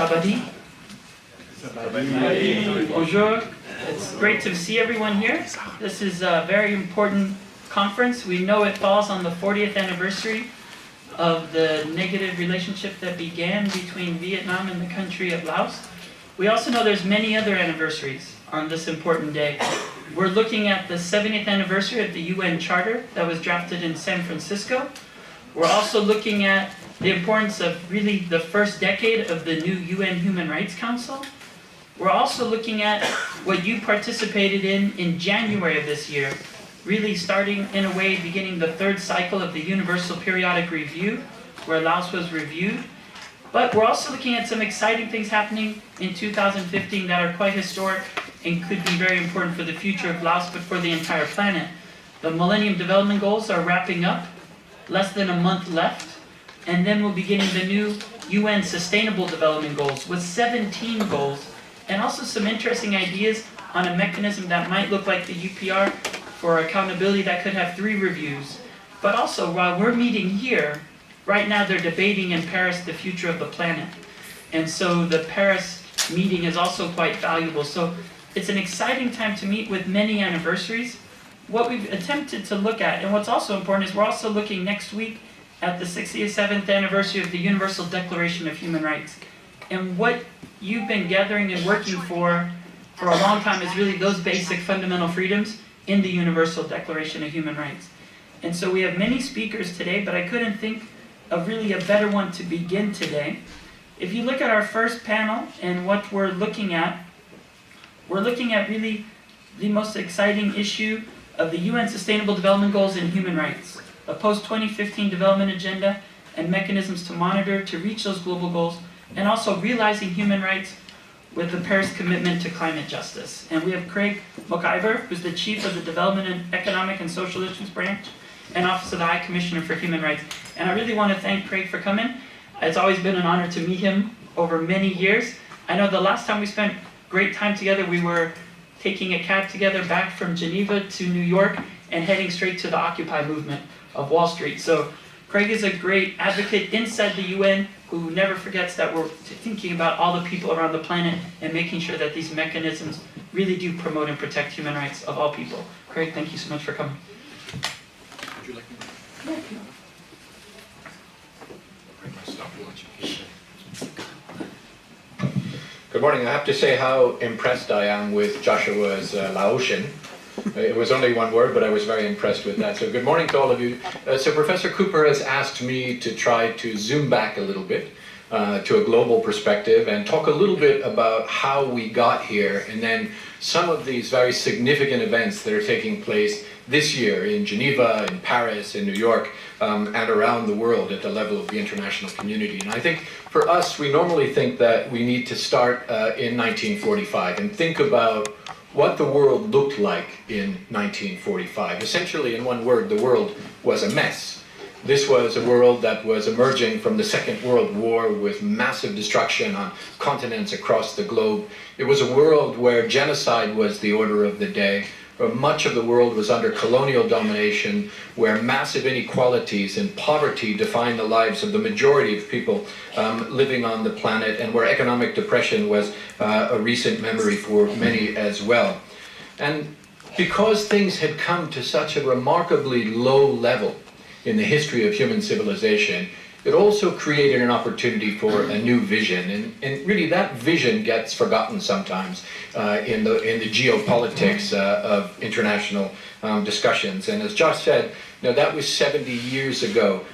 Sabadi. Bonjour. It's great to see everyone here. This is a very important conference. We know it falls on the 40th anniversary of the negative relationship that began between Vietnam and the country of Laos. We also know there's many other anniversaries on this important day. We're looking at the 70th anniversary of the UN Charter that was drafted in San Francisco. We're also looking at the importance of really the first decade of the new UN Human Rights Council. We're also looking at what you participated in January of this year, really starting in a way beginning the third cycle of the Universal Periodic Review, where Laos was reviewed. But we're also looking at some exciting things happening in 2015 that are quite historic and could be very important for the future of Laos, but for the entire planet. The Millennium Development Goals are wrapping up, less than a month left, and then we'll be getting the new UN Sustainable Development Goals with 17 goals, and also some interesting ideas on a mechanism that might look like the UPR for accountability that could have 3 reviews. But also, while we're meeting here, right now they're debating in Paris the future of the planet. And so the Paris meeting is also quite valuable. So it's an exciting time to meet with many anniversaries. What we've attempted to look at, and what's also important, is we're also looking next week at the 67th anniversary of the Universal Declaration of Human Rights. And what you've been gathering and working for a long time is really those basic fundamental freedoms in the Universal Declaration of Human Rights. And so we have many speakers today, but I couldn't think of really a better one to begin today. If you look at our first panel and what we're looking at really the most exciting issue of the UN Sustainable Development Goals and human rights, a post-2015 development agenda and mechanisms to monitor to reach those global goals, and also realizing human rights with the Paris commitment to climate justice. And we have Craig Mokhiber, who's the Chief of the Development and Economic and Social Issues Branch and Office of the High Commissioner for Human Rights. And I really want to thank Craig for coming. It's always been an honor to meet him over many years. I know the last time we spent great time together, we were taking a cab together back from Geneva to New York and heading straight to the Occupy movement of Wall Street. So Craig is a great advocate inside the UN who never forgets that we're thinking about all the people around the planet and making sure that these mechanisms really do promote and protect human rights of all people. Craig, thank you so much for coming. Would you like me? Yeah. Good morning. I have to say how impressed I am with Joshua's Laotian. It was only one word, but I was very impressed with that. So good morning to all of you. So Professor Cooper has asked me to try to zoom back a little bit to a global perspective and talk a little bit about how we got here and then some of these very significant events that are taking place this year in Geneva, in Paris, in New York, and around the world at the level of the international community. And I think for us, we normally think that we need to start in 1945 and think about what the world looked like in 1945. Essentially, in one word, the world was a mess. This was a world that was emerging from the Second World War with massive destruction on continents across the globe. It was a world where genocide was the order of the day, where much of the world was under colonial domination, where massive inequalities and poverty defined the lives of the majority of people living on the planet, and where economic depression was a recent memory for many as well. And because things had come to such a remarkably low level in the history of human civilization, it also created an opportunity for a new vision, and really that vision gets forgotten sometimes in the geopolitics of international discussions. And as Josh said, that was 70 years ago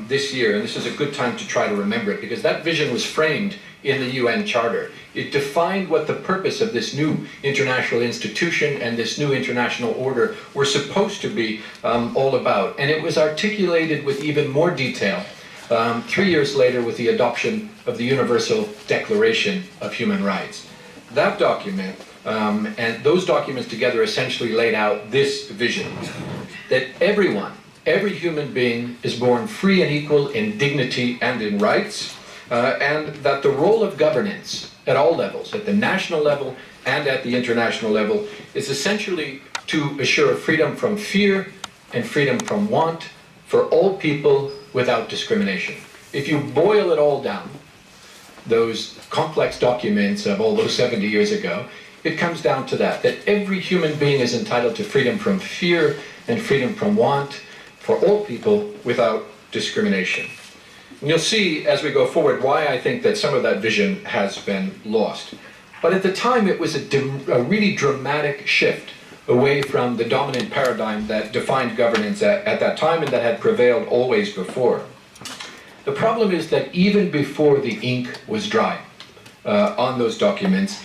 this year, and this is a good time to try to remember it, because that vision was framed in the UN Charter. It defined what the purpose of this new international institution and this new international order were supposed to be all about, and it was articulated with even more detail 3 years later with the adoption of the Universal Declaration of Human Rights. That document and those documents together essentially laid out this vision, that everyone, every human being is born free and equal in dignity and in rights, and that the role of governance at all levels, at the national level and at the international level, is essentially to assure freedom from fear and freedom from want for all people without discrimination. If you boil it all down, those complex documents of all those 70 years ago, it comes down to that every human being is entitled to freedom from fear and freedom from want for all people without discrimination. And you'll see as we go forward why I think that some of that vision has been lost. But at the time it was a really dramatic shift away from the dominant paradigm that defined governance at that time and that had prevailed always before. The problem is that even before the ink was dry on those documents,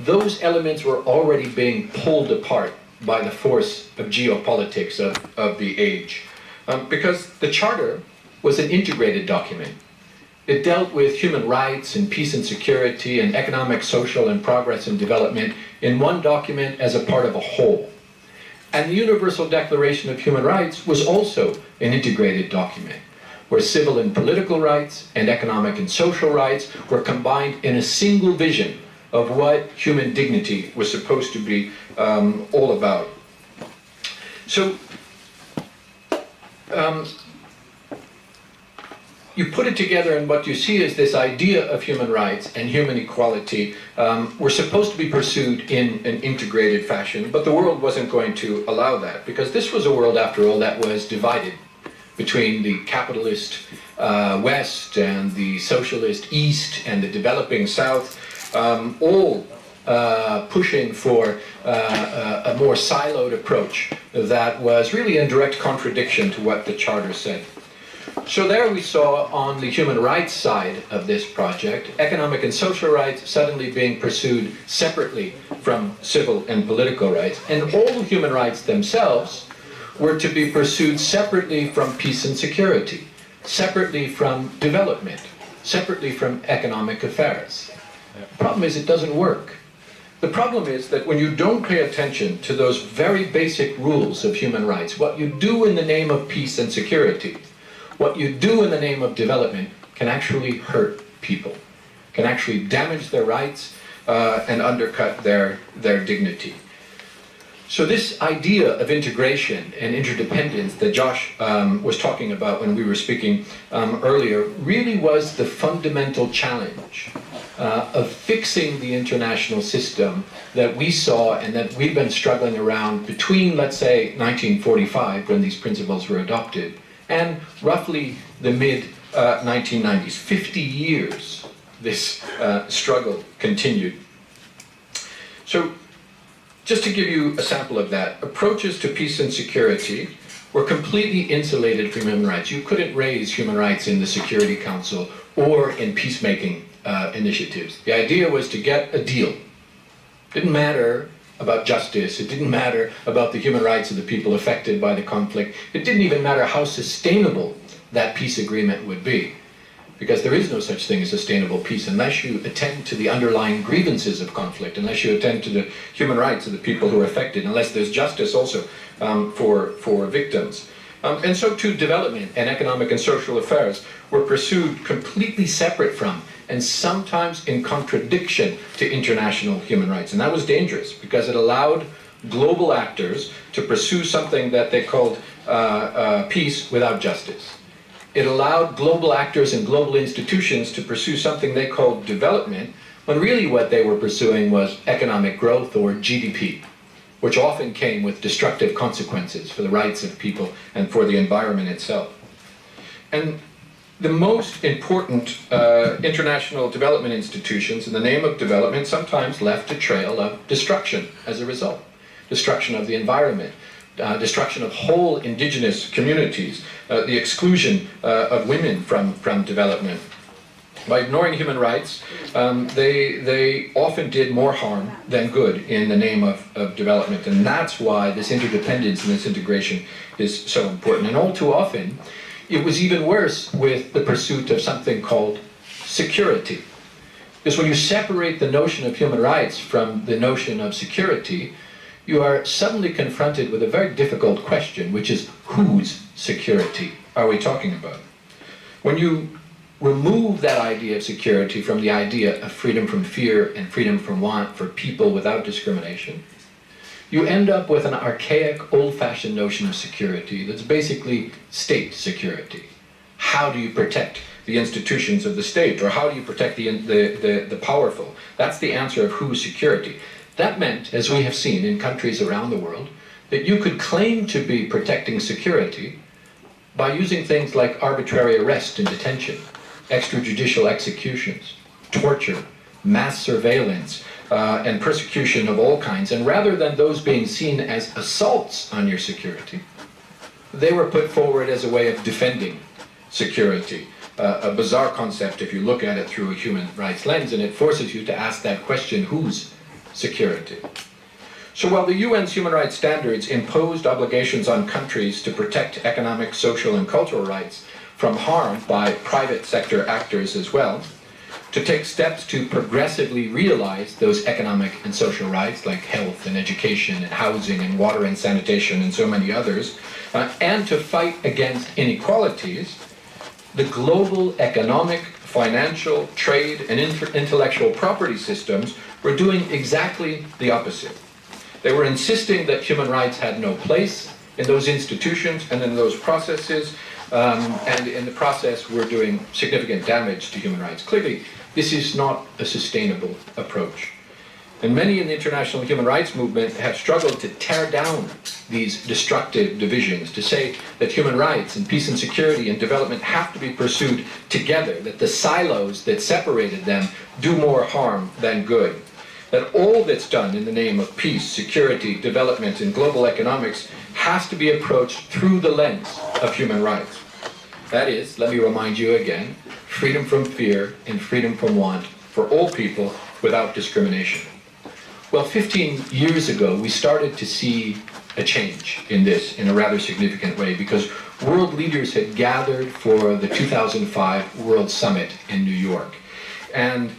those elements were already being pulled apart by the force of geopolitics of the age. Because the Charter was an integrated document. It dealt with human rights and peace and security and economic, social, and progress and development in one document as a part of a whole. And the Universal Declaration of Human Rights was also an integrated document, where civil and political rights and economic and social rights were combined in a single vision of what human dignity was supposed to be all about. So, you put it together and what you see is this idea of human rights and human equality were supposed to be pursued in an integrated fashion, but the world wasn't going to allow that, because this was a world, after all, that was divided between the capitalist West and the socialist East and the developing South, all pushing for a more siloed approach that was really in direct contradiction to what the Charter said. So there we saw on the human rights side of this project, economic and social rights suddenly being pursued separately from civil and political rights, and all human rights themselves were to be pursued separately from peace and security, separately from development, separately from economic affairs. The problem is it doesn't work. The problem is that when you don't pay attention to those very basic rules of human rights, what you do in the name of peace and security, what you do in the name of development can actually hurt people, can actually damage their rights and undercut their dignity. So this idea of integration and interdependence that Josh was talking about when we were speaking earlier really was the fundamental challenge of fixing the international system that we saw and that we've been struggling around between, let's say, 1945, when these principles were adopted, and roughly the mid-1990s. 50 years this struggle continued. So just to give you a sample of that, approaches to peace and security were completely insulated from human rights. You couldn't raise human rights in the Security Council or in peacemaking initiatives. The idea was to get a deal. It didn't matter about justice, it didn't matter about the human rights of the people affected by the conflict, it didn't even matter how sustainable that peace agreement would be. Because there is no such thing as sustainable peace unless you attend to the underlying grievances of conflict, unless you attend to the human rights of the people who are affected, unless there's justice also for victims. And so too, development and economic and social affairs were pursued completely separate from and sometimes in contradiction to international human rights. And that was dangerous because it allowed global actors to pursue something that they called peace without justice. It allowed global actors and global institutions to pursue something they called development, when really what they were pursuing was economic growth or GDP, which often came with destructive consequences for the rights of people and for the environment itself. And the most important international development institutions in the name of development sometimes left a trail of destruction as a result. Destruction of the environment, destruction of whole indigenous communities, the exclusion of women from development. By ignoring human rights, they often did more harm than good in the name of development. And that's why this interdependence and this integration is so important. And all too often, it was even worse with the pursuit of something called security. Because when you separate the notion of human rights from the notion of security, you are suddenly confronted with a very difficult question, which is, whose security are we talking about? When you remove that idea of security from the idea of freedom from fear and freedom from want for people without discrimination, you end up with an archaic, old-fashioned notion of security that's basically state security. How do you protect the institutions of the state? Or how do you protect the powerful? That's the answer of whose security. That meant, as we have seen in countries around the world, that you could claim to be protecting security by using things like arbitrary arrest and detention, extrajudicial executions, torture, mass surveillance, and persecution of all kinds. And rather than those being seen as assaults on your security, they were put forward as a way of defending security. A bizarre concept if you look at it through a human rights lens, and it forces you to ask that question, whose security? So while the UN's human rights standards imposed obligations on countries to protect economic, social, and cultural rights from harm by private sector actors as well, to take steps to progressively realize those economic and social rights like health and education and housing and water and sanitation and so many others, and to fight against inequalities, the global economic, financial, trade, and intellectual property systems were doing exactly the opposite. They were insisting that human rights had no place in those institutions and in those processes, and in the process were doing significant damage to human rights. Clearly, this is not a sustainable approach. And many in the international human rights movement have struggled to tear down these destructive divisions, to say that human rights and peace and security and development have to be pursued together, that the silos that separated them do more harm than good, that all that's done in the name of peace, security, development, and global economics has to be approached through the lens of human rights. That is, let me remind you again, freedom from fear and freedom from want for all people without discrimination. Well, 15 years ago, we started to see a change in this in a rather significant way, because world leaders had gathered for the 2005 World Summit in New York. And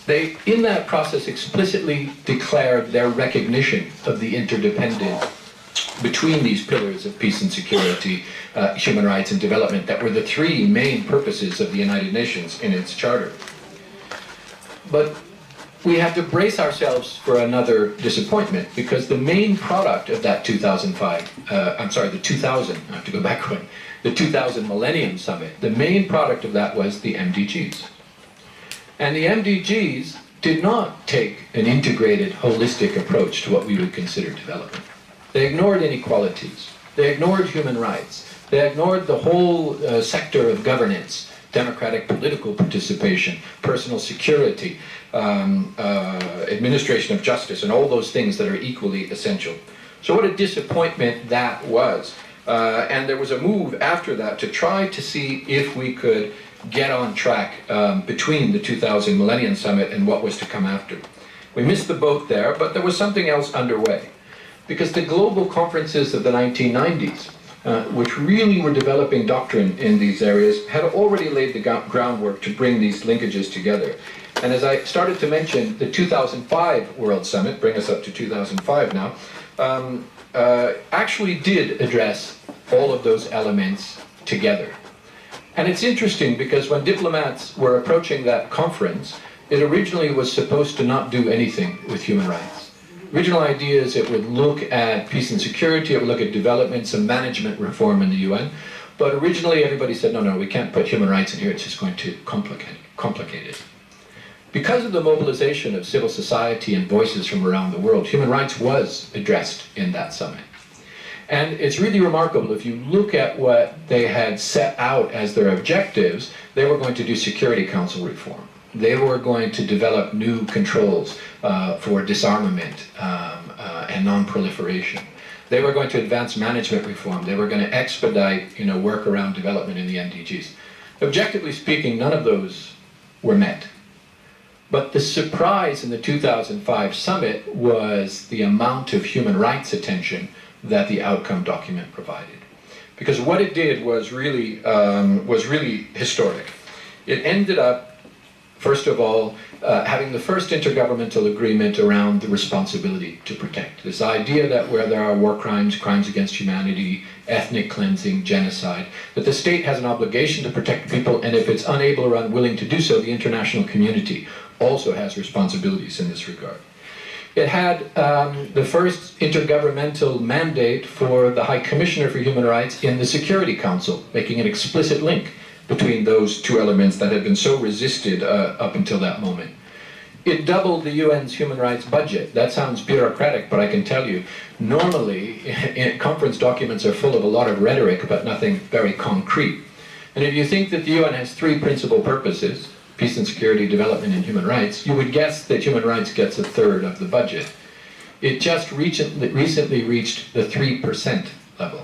they, in that process, explicitly declared their recognition of the interdependence between these pillars of peace and security, human rights and development, that were the three main purposes of the United Nations in its charter. But we have to brace ourselves for another disappointment, because the main product of that 2000, I have to go back one, the 2000 Millennium Summit, the main product of that was the MDGs. And the MDGs did not take an integrated, holistic approach to what we would consider development. They ignored inequalities, they ignored human rights, they ignored the whole sector of governance, democratic political participation, personal security, administration of justice, and all those things that are equally essential. So what a disappointment that was. And there was a move after that to try to see if we could get on track between the 2000 Millennium Summit and what was to come after. We missed the boat there, but there was something else underway. Because the global conferences of the 1990s, which really were developing doctrine in these areas, had already laid the groundwork to bring these linkages together. And as I started to mention, the 2005 World Summit, bring us up to 2005 now, actually did address all of those elements together. And it's interesting because when diplomats were approaching that conference, it originally was supposed to not do anything with human rights. Original idea is it would look at peace and security, it would look at development, some management reform in the UN, but originally everybody said, no, we can't put human rights in here, it's just going to complicate it. Because of the mobilization of civil society and voices from around the world, human rights was addressed in that summit. And it's really remarkable, if you look at what they had set out as their objectives, they were going to do Security Council reform. They were going to develop new controls for disarmament and non-proliferation. They were going to advance management reform. They were going to expedite, work around development in the MDGs. Objectively speaking, none of those were met. But the surprise in the 2005 summit was the amount of human rights attention that the outcome document provided. Because what it did was really historic. It ended up, first of all, having the first intergovernmental agreement around the responsibility to protect. This idea that where there are war crimes, crimes against humanity, ethnic cleansing, genocide, that the state has an obligation to protect people, and if it's unable or unwilling to do so, the international community also has responsibilities in this regard. It had the first intergovernmental mandate for the High Commissioner for Human Rights in the Security Council, making an explicit link between those two elements that had been so resisted up until that moment. It doubled the UN's human rights budget. That sounds bureaucratic, but I can tell you, normally conference documents are full of a lot of rhetoric, but nothing very concrete. And if you think that the UN has three principal purposes, peace and security, development, and human rights, you would guess that human rights gets a third of the budget. It just recently reached the 3% level.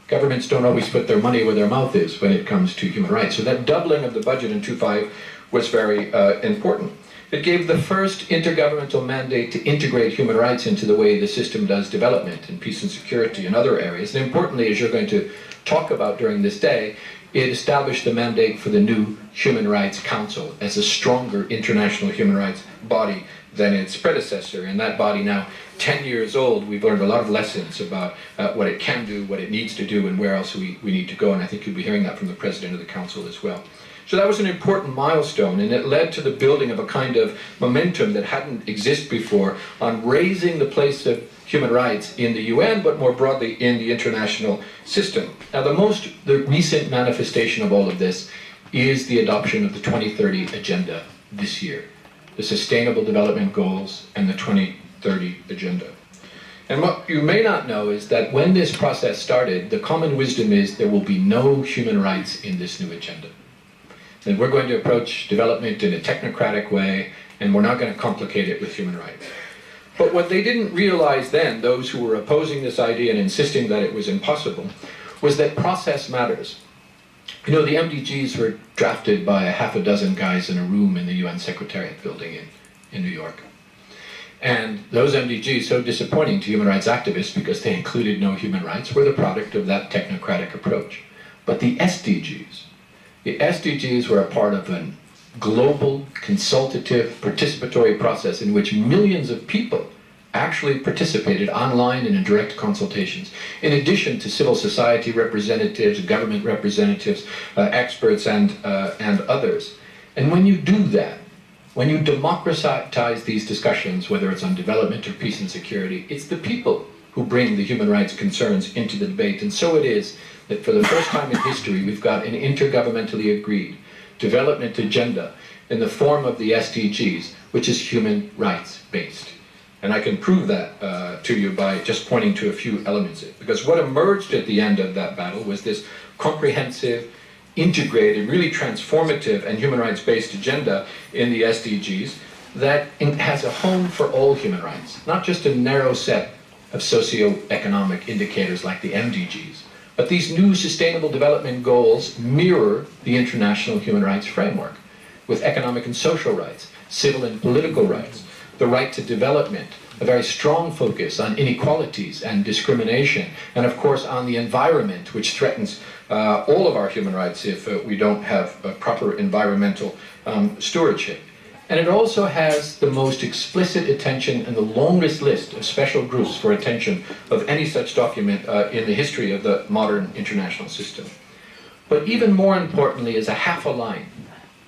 Governments don't always put their money where their mouth is when it comes to human rights. So that doubling of the budget in 2005 was very important. It gave the first intergovernmental mandate to integrate human rights into the way the system does development and peace and security and other areas. And importantly, as you're going to talk about during this day, it established the mandate for the new Human Rights Council as a stronger international human rights body than its predecessor. And that body now, 10 years old, we've learned a lot of lessons about what it can do, what it needs to do, and where else we need to go. And I think you'll be hearing that from the President of the Council as well. So that was an important milestone, and it led to the building of a kind of momentum that hadn't existed before on raising the place of human rights in the UN, but more broadly in the international system. Now the recent manifestation of all of this is the adoption of the 2030 Agenda this year, the Sustainable Development Goals and the 2030 Agenda. And what you may not know is that when this process started, the common wisdom is there will be no human rights in this new agenda. And we're going to approach development in a technocratic way, and we're not going to complicate it with human rights. But what they didn't realize then, those who were opposing this idea and insisting that it was impossible, was that process matters. You know, the MDGs were drafted by a half a dozen guys in a room in the UN Secretariat building in New York. And those MDGs, so disappointing to human rights activists because they included no human rights, were the product of that technocratic approach. But the SDGs were a part of a global, consultative, participatory process in which millions of people actually participated online and in direct consultations, in addition to civil society representatives, government representatives, experts, and others. And when you do that, when you democratize these discussions, whether it's on development or peace and security, it's the people who bring the human rights concerns into the debate. And so it is that for the first time in history, we've got an intergovernmentally agreed development agenda in the form of the SDGs, which is human rights based. And I can prove that to you by just pointing to a few elements of it. Because what emerged at the end of that battle was this comprehensive, integrated, really transformative and human rights based agenda in the SDGs that has a home for all human rights, not just a narrow set of socioeconomic indicators like the MDGs. But these new sustainable development goals mirror the international human rights framework with economic and social rights, civil and political rights, the right to development, a very strong focus on inequalities and discrimination, and of course on the environment, which threatens all of our human rights if we don't have a proper environmental stewardship. And it also has the most explicit attention and the longest list of special groups for attention of any such document in the history of the modern international system. But even more importantly is a half a line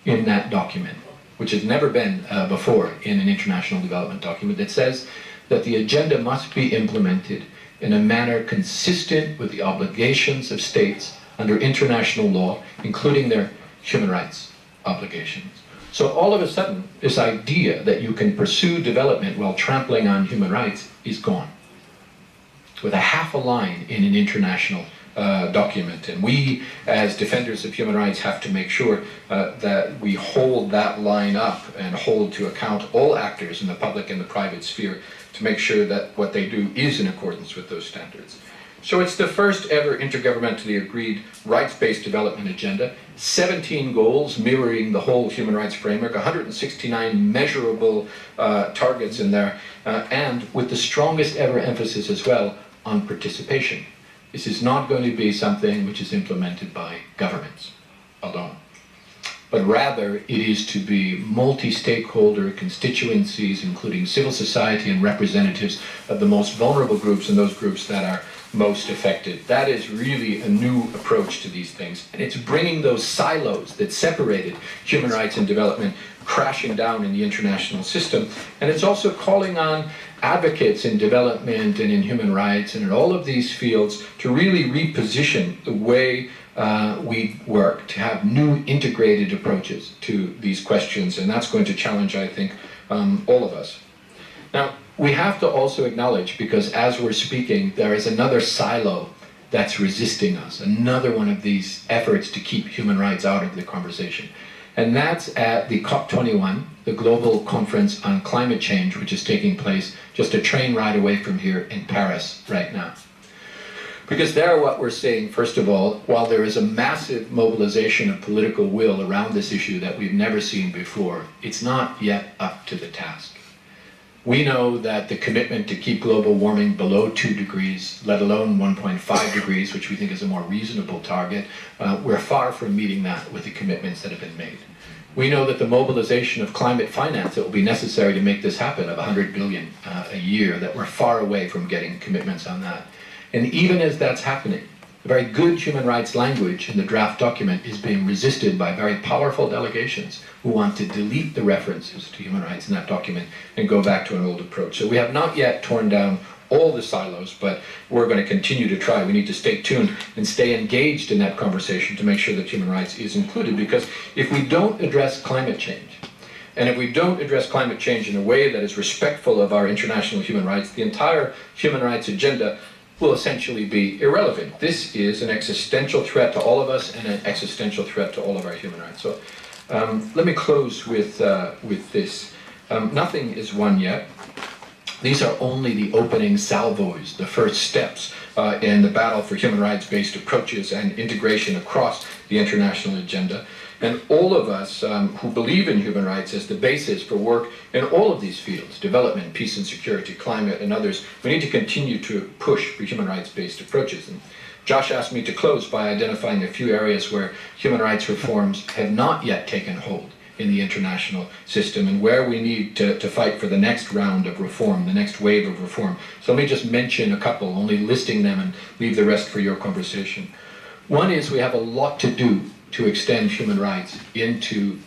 in that document, which has never been before in an international development document, that says that the agenda must be implemented in a manner consistent with the obligations of states under international law, including their human rights obligations. So all of a sudden, this idea that you can pursue development while trampling on human rights is gone, with a half a line in an international document. And we, as defenders of human rights, have to make sure that we hold that line up and hold to account all actors in the public and the private sphere to make sure that what they do is in accordance with those standards. So it's the first ever intergovernmentally agreed rights-based development agenda, 17 goals mirroring the whole human rights framework, 169 measurable targets in there, and with the strongest ever emphasis as well on participation. This is not going to be something which is implemented by governments alone, but rather it is to be multi-stakeholder constituencies, including civil society and representatives of the most vulnerable groups and those groups that are most affected. That is really a new approach to these things. And it's bringing those silos that separated human rights and development crashing down in the international system. And it's also calling on advocates in development and in human rights and in all of these fields to really reposition the way we work to have new integrated approaches to these questions, and that's going to challenge, I think, all of us. Now, we have to also acknowledge, because as we're speaking, there is another silo that's resisting us, another one of these efforts to keep human rights out of the conversation. And that's at the COP21, the Global Conference on Climate Change, which is taking place just a train ride away from here in Paris right now. Because there what we're saying, first of all, while there is a massive mobilization of political will around this issue that we've never seen before, it's not yet up to the task. We know that the commitment to keep global warming below 2 degrees, let alone 1.5 degrees, which we think is a more reasonable target, we're far from meeting that with the commitments that have been made. We know that the mobilization of climate finance that will be necessary to make this happen, of 100 billion a year, that we're far away from getting commitments on that. And even as that's happening, the very good human rights language in the draft document is being resisted by very powerful delegations who want to delete the references to human rights in that document and go back to an old approach. So we have not yet torn down all the silos, but we're going to continue to try. We need to stay tuned and stay engaged in that conversation to make sure that human rights is included, because if we don't address climate change, and if we don't address climate change in a way that is respectful of our international human rights, the entire human rights agenda will essentially be irrelevant. This is an existential threat to all of us and an existential threat to all of our human rights. So let me close with this. Nothing is won yet. These are only the opening salvos, the first steps in the battle for human rights-based approaches and integration across the international agenda. And all of us who believe in human rights as the basis for work in all of these fields, development, peace and security, climate, and others, we need to continue to push for human rights-based approaches. And Josh asked me to close by identifying a few areas where human rights reforms have not yet taken hold in the international system, and where we need to fight for the next round of reform, the next wave of reform. So let me just mention a couple, only listing them, and leave the rest for your conversation. One is we have a lot to do to extend human rights into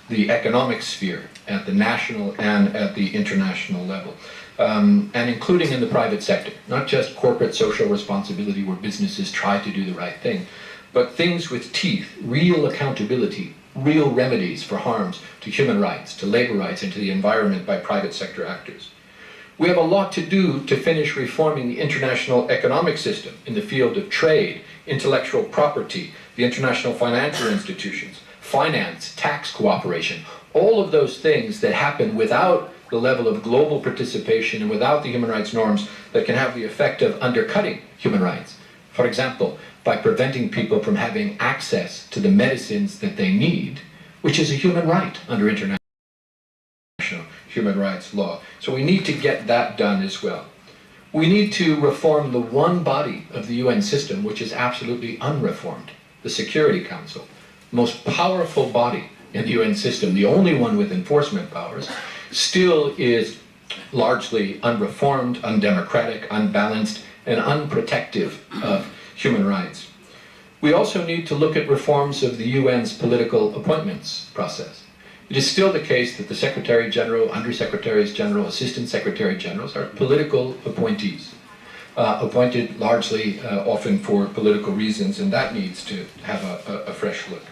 the economic sphere at the national and at the international level, and including in the private sector, not just corporate social responsibility where businesses try to do the right thing, but things with teeth, real accountability, real remedies for harms to human rights, to labor rights, and to the environment by private sector actors. We have a lot to do to finish reforming the international economic system in the field of trade, intellectual property, the international financial institutions, finance, tax cooperation, all of those things that happen without the level of global participation and without the human rights norms that can have the effect of undercutting human rights. For example, by preventing people from having access to the medicines that they need, which is a human right under international human rights law. So we need to get that done as well. We need to reform the one body of the UN system which is absolutely unreformed, the Security Council, most powerful body in the UN system, the only one with enforcement powers, still is largely unreformed, undemocratic, unbalanced, and unprotective of human rights. We also need to look at reforms of the UN's political appointments process. It is still the case that the Secretary General, Undersecretaries General, Assistant Secretary Generals are political appointees, appointed largely often for political reasons, and that needs to have a fresh look.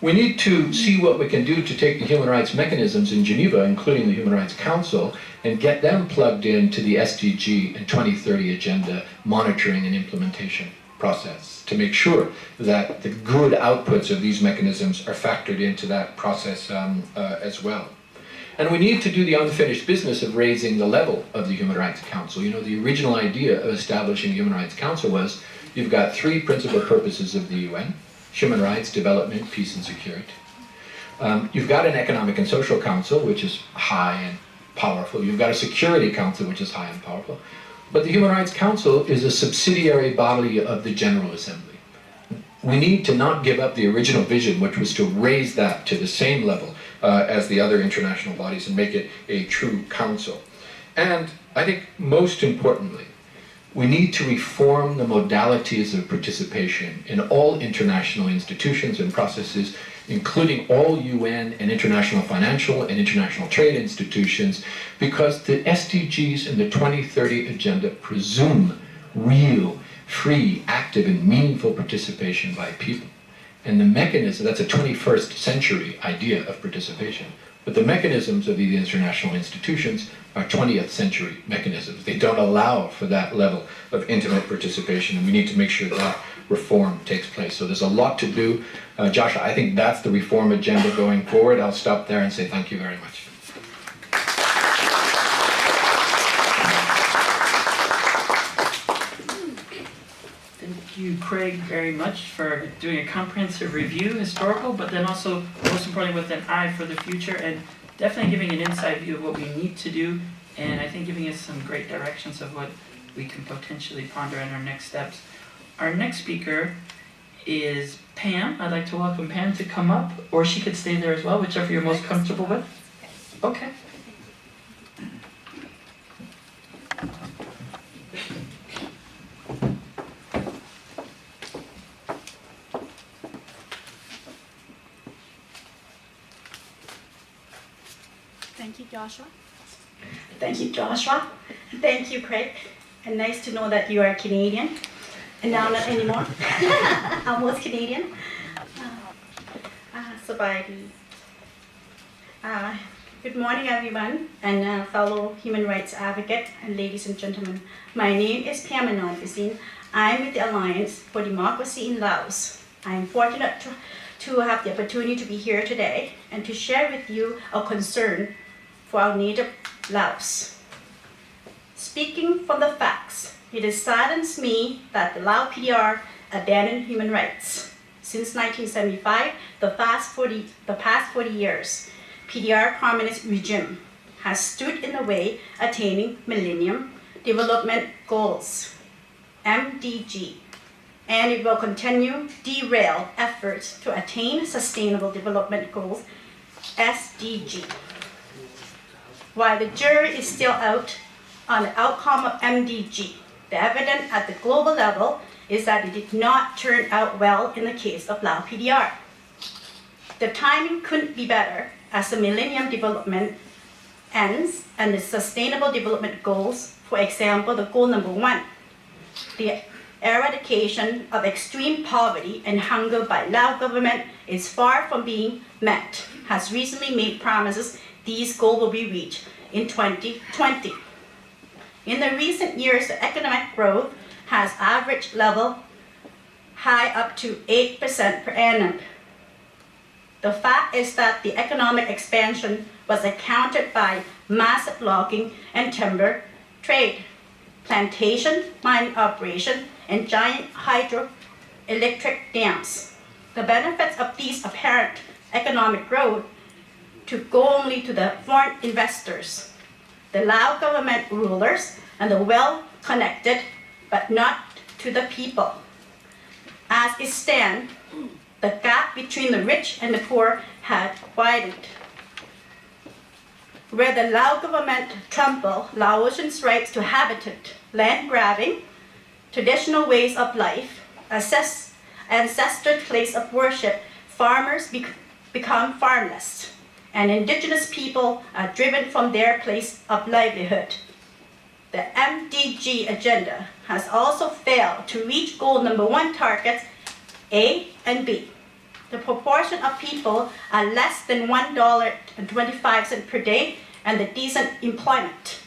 We need to see what we can do to take the human rights mechanisms in Geneva, including the Human Rights Council, and get them plugged into the SDG and 2030 agenda monitoring and implementation process to make sure that the good outputs of these mechanisms are factored into that process as well. And we need to do the unfinished business of raising the level of the Human Rights Council. You know, the original idea of establishing the Human Rights Council was you've got three principal purposes of the UN: human rights, development, peace and security. You've got an Economic and Social Council, which is high and powerful. You've got a Security Council, which is high and powerful. But the Human Rights Council is a subsidiary body of the General Assembly. We need to not give up the original vision, which was to raise that to the same level as the other international bodies and make it a true council. And I think most importantly, we need to reform the modalities of participation in all international institutions and processes, including all UN and international financial and international trade institutions, because the SDGs and the 2030 agenda presume real free, active, and meaningful participation by people. And the mechanism, that's a 21st century idea of participation, but the mechanisms of these international institutions are 20th century mechanisms. They don't allow for that level of intimate participation, and we need to make sure that reform takes place. So there's a lot to do. Joshua, I think that's the reform agenda going forward. I'll stop there and say thank you very much. Thank you, Craig, very much for doing a comprehensive review, historical, but then also, most importantly, with an eye for the future, and definitely giving an inside view of what we need to do, and I think giving us some great directions of what we can potentially ponder in our next steps. Our next speaker is Pam. I'd like to welcome Pam to come up, or she could stay there as well, whichever you're most comfortable with. Okay. Thank you, Joshua. Thank you, Joshua. Thank you, Craig. And nice to know that you are Canadian. And now not anymore. Almost Canadian. Good morning, everyone, and fellow human rights advocate and ladies and gentlemen. My name is Pam AnonThysene. I'm with the Alliance for Democracy in Laos. I'm fortunate to have the opportunity to be here today and to share with you our concern for our native Laos. Speaking from the facts, it saddens me that the Lao PDR abandoned human rights. Since 1975, the past 40 years, PDR communist regime has stood in the way attaining Millennium Development Goals, MDG, and it will continue derail efforts to attain Sustainable Development Goals, SDG. While the jury is still out on the outcome of MDG, the evidence at the global level is that it did not turn out well in the case of Lao PDR. The timing couldn't be better as the Millennium Development ends and the Sustainable Development Goals, for example, the goal number 1, the eradication of extreme poverty and hunger by Lao government is far from being met, has recently made promises these goals will be reached in 2020. In the recent years, the economic growth has average level high up to 8% per annum. The fact is that the economic expansion was accounted by massive logging and timber trade, plantation, mining operation, and giant hydroelectric dams. The benefits of these apparent economic growth to go only to the foreign investors, the Lao government rulers, and the well-connected, but not to the people. As it stands, the gap between the rich and the poor had widened. Where the Lao government trampled Laotians' rights to habitat, land grabbing, traditional ways of life, ancestral place of worship, farmers become farmless, and indigenous people are driven from their place of livelihood. The MDG agenda has also failed to reach goal number 1 targets A and B. The proportion of people are less than $1.25 per day and the decent employment.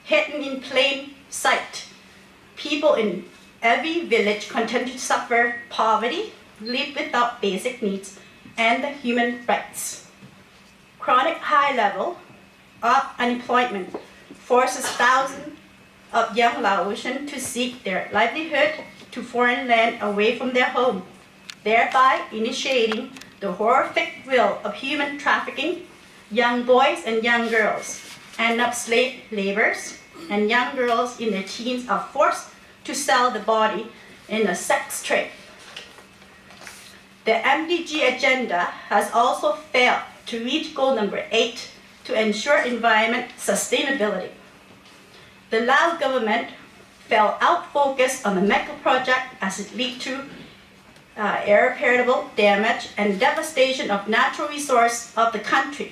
Hidden in plain sight, people in every village continue to suffer poverty, live without basic needs, and the human rights. Chronic high level of unemployment forces thousands of young Laotians to seek their livelihood to foreign land away from their home, thereby initiating the horrific will of human trafficking. Young boys and young girls end up slave laborers, and young girls in their teens are forced to sell the body in a sex trade. The MDG agenda has also failed to reach goal number 8 to ensure environment sustainability. The Lao government fell out focus on the mega project as it led to irreparable damage and devastation of natural resource of the country.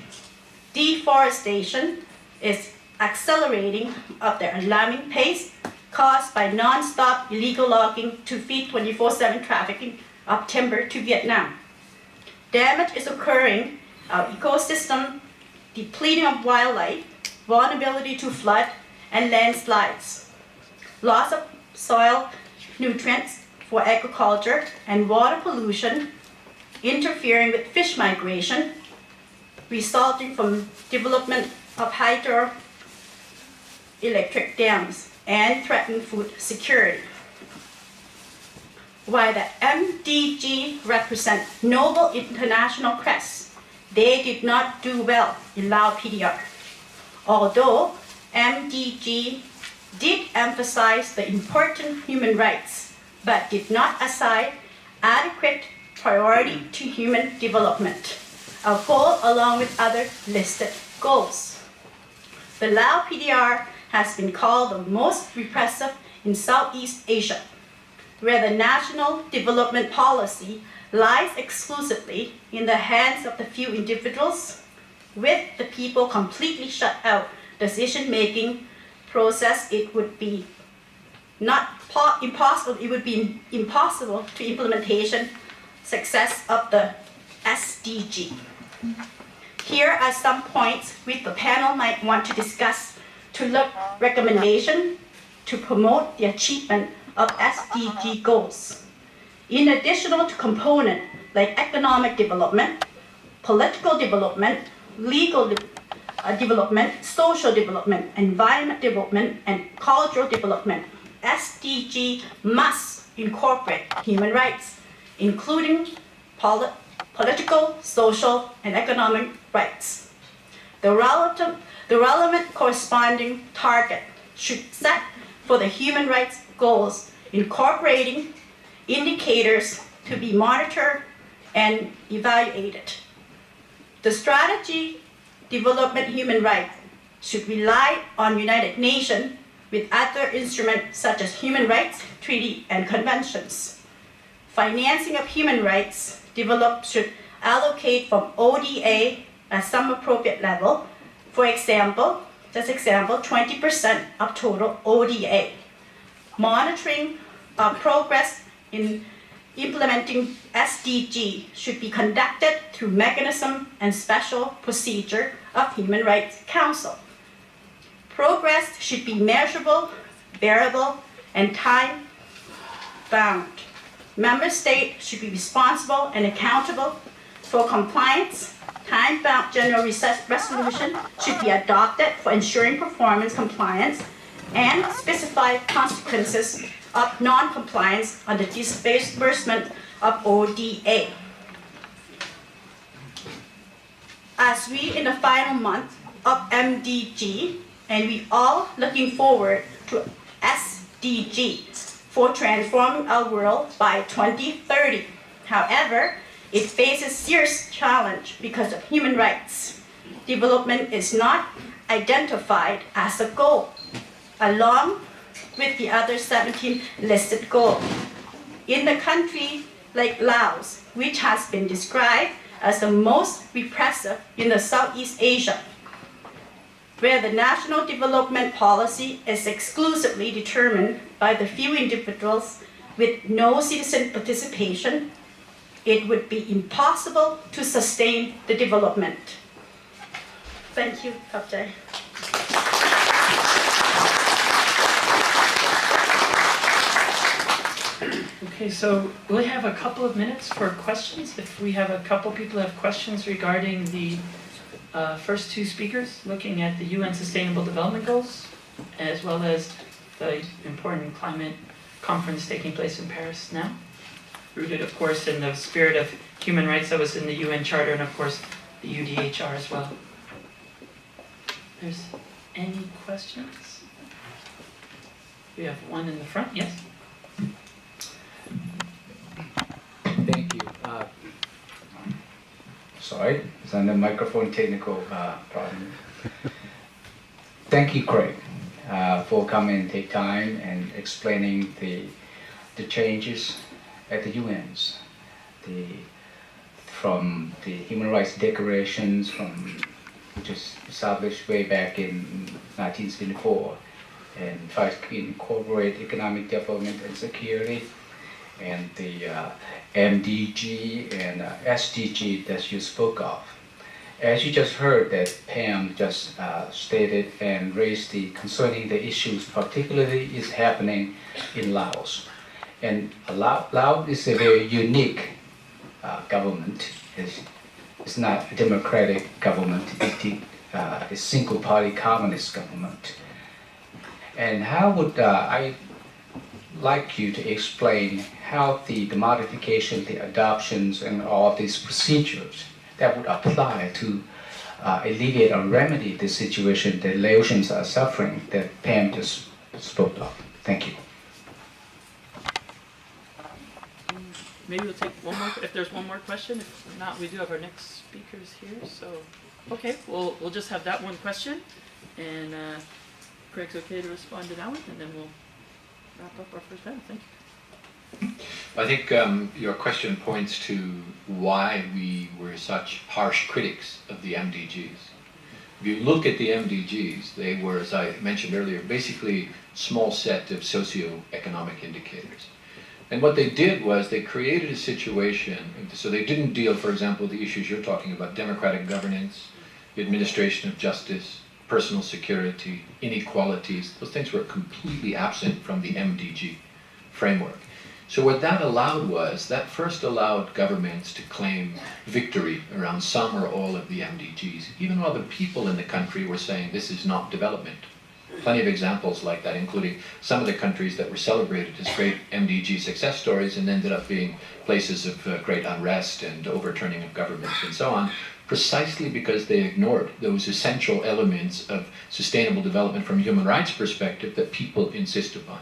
Deforestation is accelerating at an alarming pace, caused by non-stop illegal logging to feed 24/7 trafficking of timber to Vietnam. Damage is occurring, our ecosystem, depleting of wildlife, vulnerability to flood and landslides, loss of soil nutrients for agriculture and water pollution, interfering with fish migration, resulting from development of hydroelectric dams, and threatening food security. While the MDG represent noble international crests, they did not do well in Lao PDR. Although MDG did emphasize the important human rights, but did not assign adequate priority to human development, a goal along with other listed goals. The Lao PDR has been called the most repressive in Southeast Asia, where the national development policy lies exclusively in the hands of the few individuals, with the people completely shut out decision-making process. It would be impossible to implementation success of the SDG. Here are some points which the panel might want to discuss to look recommendation to promote the achievement of SDG goals. In addition to components like economic development, political development, legal development, social development, environment development, and cultural development, SDG must incorporate human rights, including political, social, and economic rights. The relevant corresponding target should set for the human rights goals, incorporating indicators to be monitored and evaluated. The strategy development human rights should rely on United Nations with other instruments such as human rights treaty and conventions. Financing of human rights developed should allocate from ODA at some appropriate level. For example, 20% of total ODA. Monitoring progress in implementing SDG should be conducted through mechanism and special procedure of Human Rights Council. Progress should be measurable, variable, and time-bound. Member states should be responsible and accountable for compliance. Time-bound general resolution should be adopted for ensuring performance compliance and specify consequences of non-compliance on the disbursement of ODA. As we in the final month of MDG, and we all looking forward to SDG for transforming our world by 2030. However, it faces serious challenge because of human rights. Development is not identified as a goal, along with the other 17 listed goals. In a country like Laos, which has been described as the most repressive in the Southeast Asia, where the national development policy is exclusively determined by the few individuals with no citizen participation, it would be impossible to sustain the development. Thank you, Kapjai. Okay, so we'll have a couple of minutes for questions. If we have a couple people have questions regarding the first two speakers, looking at the UN Sustainable Development Goals, as well as the important climate conference taking place in Paris now, rooted, of course, in the spirit of human rights that was in the UN Charter, and of course, the UDHR as well. There's any questions? We have one in the front, yes? Thank you. Sorry, it's on the microphone technical problem. Thank you, Craig, for coming and take time and explaining the changes at the UNs, from the human rights declarations which was established way back in 1974 and try to incorporate economic development and security, and the MDG and SDG that you spoke of. As you just heard that Pam just stated and raised concerning the issues particularly is happening in Laos. And Laos is a very unique government. It's not a democratic government, it's a single-party communist government. And how would I like you to explain how the modification, the adoptions, and all these procedures that would apply to alleviate or remedy the situation that Laotians are suffering that Pam just spoke of. Thank you. Maybe we'll take one more, if there's one more question. If not, we do have our next speakers here. So, okay, we'll just have that one question. And Craig's okay to respond to that one, and then we'll wrap up our first panel. Thank you. I think your question points to why we were such harsh critics of the MDGs. If you look at the MDGs, they were, as I mentioned earlier, basically a small set of socio-economic indicators. And what they did was they created a situation, so they didn't deal, for example, with the issues you're talking about, democratic governance, the administration of justice, personal security, inequalities. Those things were completely absent from the MDG framework. So what that allowed was, that first allowed governments to claim victory around some or all of the MDGs, even while the people in the country were saying this is not development. Plenty of examples like that, including some of the countries that were celebrated as great MDG success stories and ended up being places of great unrest and overturning of governments and so on, precisely because they ignored those essential elements of sustainable development from a human rights perspective that people insist upon.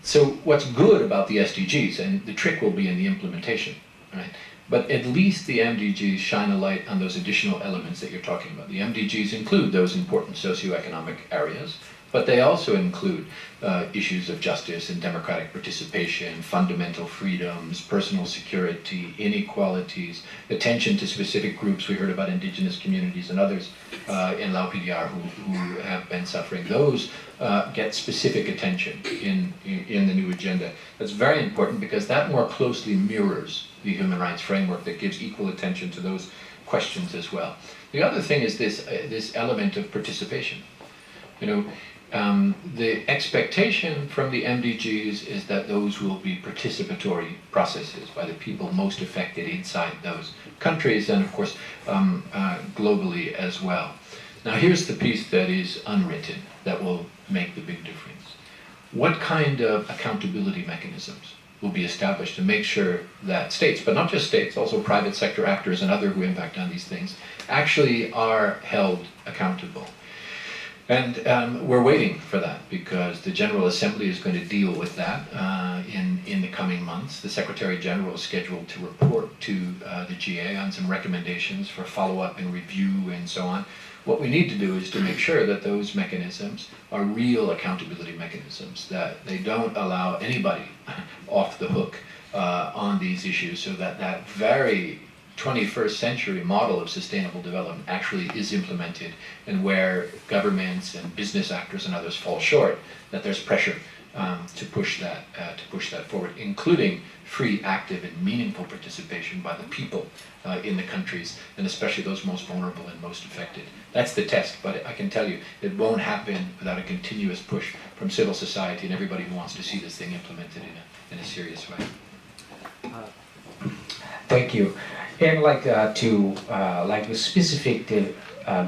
So what's good about the SDGs, and the trick will be in the implementation, right? But at least the MDGs shine a light on those additional elements that you're talking about. The MDGs include those important socioeconomic areas, but they also include issues of justice and democratic participation, fundamental freedoms, personal security, inequalities, attention to specific groups. We heard about indigenous communities and others in Lao PDR who have been suffering. Those get specific attention in the new agenda. That's very important because that more closely mirrors the human rights framework that gives equal attention to those questions as well. The other thing is this element of participation. You know, the expectation from the MDGs is that those will be participatory processes by the people most affected inside those countries and, of course, globally as well. Now, here's the piece that is unwritten that will make the big difference. What kind of accountability mechanisms will be established to make sure that states, but not just states, also private sector actors and others who impact on these things, actually are held accountable? And we're waiting for that because the General Assembly is going to deal with that in the coming months. The Secretary General is scheduled to report to the GA on some recommendations for follow-up and review and so on. What we need to do is to make sure that those mechanisms are real accountability mechanisms, that they don't allow anybody off the hook on these issues, so that that very 21st century model of sustainable development actually is implemented, and where governments and business actors and others fall short, that there's pressure to push that forward, including free, active, and meaningful participation by the people in the countries, and especially those most vulnerable and most affected. That's the test, but I can tell you it won't happen without a continuous push from civil society and everybody who wants to see this thing implemented in a serious way. Thank you. And like with specific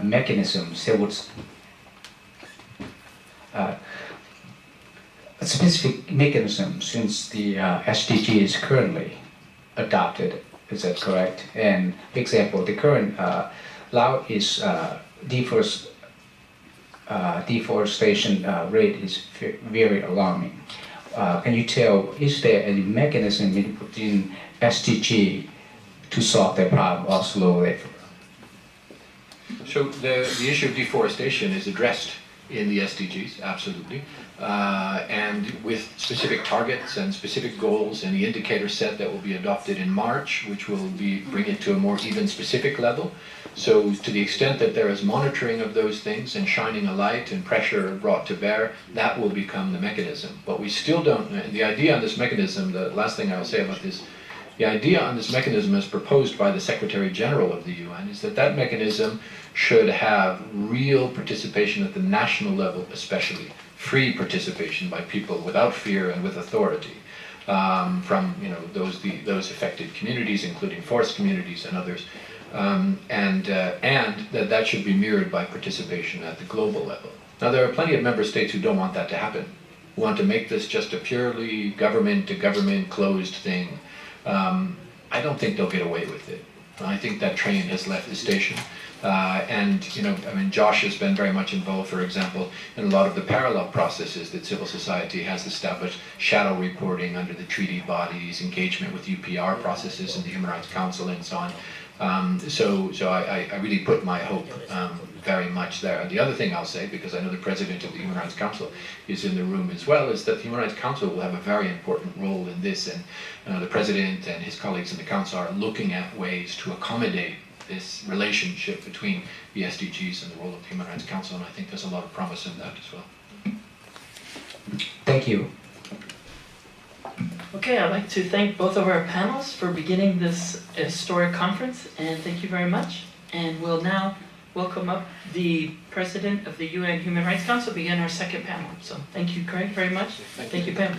mechanisms, there was a specific mechanism since the SDG is currently adopted. Is that correct? And for example, the current Laos is deforestation rate is very alarming. Can you tell, is there any mechanism within SDG to solve that problem or slow it? So the issue of deforestation is addressed in the SDGs, absolutely, and with specific targets and specific goals and the indicator set that will be adopted in March, which will bring it to a more even specific level. So to the extent that there is monitoring of those things and shining a light and pressure brought to bear, that will become the mechanism. But we still don't, the idea on this mechanism, the last thing I'll say about this, the idea on this mechanism as proposed by the Secretary General of the UN is that that mechanism should have real participation at the national level, especially free participation by people without fear and with authority. From those affected communities, including forest communities and others, and that should be mirrored by participation at the global level. Now, there are plenty of member states who don't want that to happen, who want to make this just a purely government-to-government closed thing. I don't think they'll get away with it. I think that train has left the station. Josh has been very much involved, for example, in a lot of the parallel processes that civil society has established, shadow reporting under the treaty bodies, engagement with UPR processes in the Human Rights Council, and so on. So I really put my hope very much there. And the other thing I'll say, because I know the President of the Human Rights Council is in the room as well, is that the Human Rights Council will have a very important role in this, and the President and his colleagues in the Council are looking at ways to accommodate this relationship between the SDGs and the role of the Human Rights Council, and I think there's a lot of promise in that as well. Thank you. Okay, I'd like to thank both of our panels for beginning this historic conference, and thank you very much. And we'll now welcome up the President of the UN Human Rights Council, begin our second panel. So thank you, Craig, very much. Thank you, Pam.